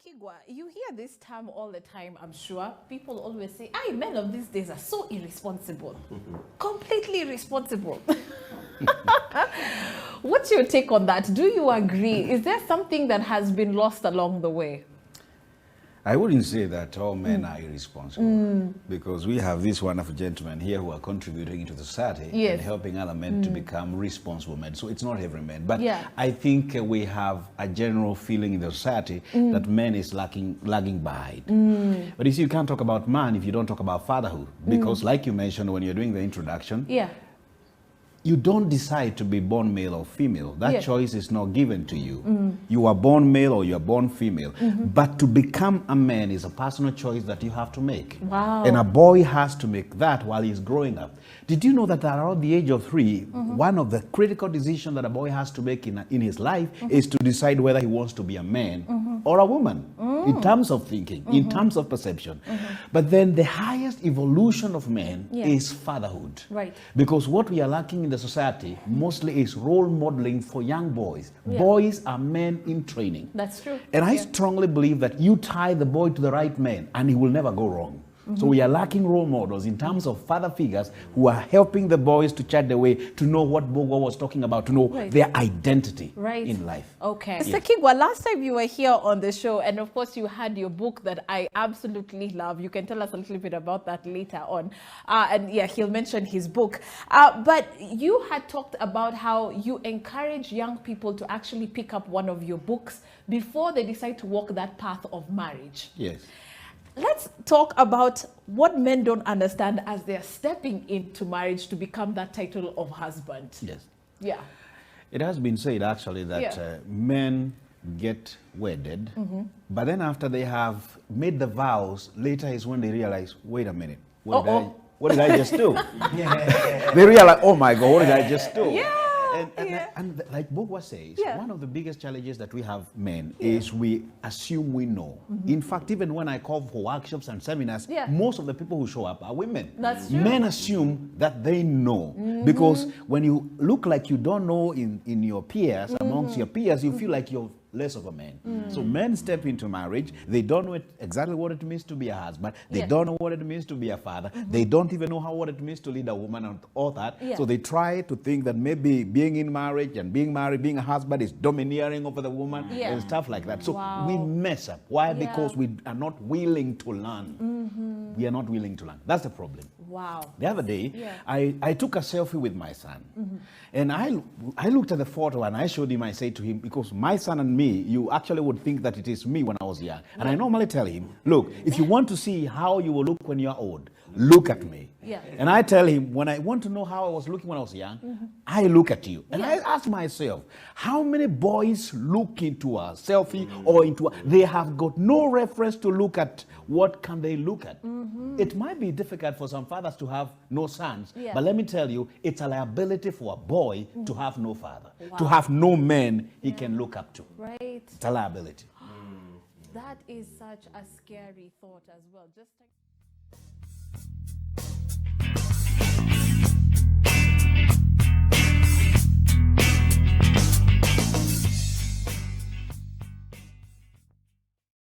Kigwa, you hear this term all the time, I'm sure. People always say, men of these days are so irresponsible. Completely irresponsible. What's your take on that? Do you agree? Is there something that has been lost along the way? I wouldn't say that all men are irresponsible, because we have this wonderful gentlemen here who are contributing to society and helping other men to become responsible men. So it's not every man, but I think we have a general feeling in the society that men is lagging behind. But you see, you can't talk about man if you don't talk about fatherhood, because like you mentioned when you're doing the introduction, you don't decide to be born male or female. That choice is not given to you. You are born male or you are born female. But to become a man is a personal choice that you have to make. Wow. And a boy has to make that while he's growing up. Did you know that around the age of 3, one of the critical decisions that a boy has to make in his life is to decide whether he wants to be a man or a woman, in terms of thinking, in terms of perception. But then the highest evolution of man is fatherhood. Right. Because what we are lacking in the society mostly is role modeling for young boys. Boys are men in training. That's true. And I strongly believe that you tie the boy to the right man and he will never go wrong. So we are lacking role models in terms of father figures who are helping the boys to chart the way to know what Bogo was talking about, to know their identity in life. Okay. Mr. Kigwa, last time you were here on the show, and of course you had your book that I absolutely love. You can tell us a little bit about that later on. And yeah, he'll mention his book. But you had talked about how you encourage young people to actually pick up one of your books before they decide to walk that path of marriage. Yes. Let's talk about what men don't understand as they're stepping into marriage to become that title of husband. Yes. Yeah. It has been said actually that men get wedded, but then after they have made the vows, later is when they realize, wait a minute, what did I just do? They realize, oh my God, what did I just do? And like Bogwa says, one of the biggest challenges that we have men is we assume we know. In fact, even when I call for workshops and seminars, most of the people who show up are women. That's true. Men assume that they know. Because when you look like you don't know in your peers, amongst your peers, you feel like you're less of a man. So men step into marriage, they don't know exactly what it means to be a husband, they don't know what it means to be a father, they don't even know what it means to lead a woman and all that. So they try to think that maybe being in marriage and being married, being a husband is domineering over the woman and stuff like that. So we mess up. Why? Because we are not willing to learn. We are not willing to learn. That's the problem. Wow. The other day, I took a selfie with my son. And I looked at the photo and I showed him, I said to him, because my son and me, you actually would think that it is me when I was young. And I normally tell him, look, if you want to see how you will look when you're old, look at me. And I tell him, when I want to know how I was looking when I was young, I look at you. And I ask myself, how many boys look into a selfie or into they have got no reference to look at what can they look at. It might be difficult for some fathers to have no sons, but let me tell you, it's a liability for a boy to have no father, to have no man he can look up to. Right. It's a liability. That is such a scary thought as well. Just like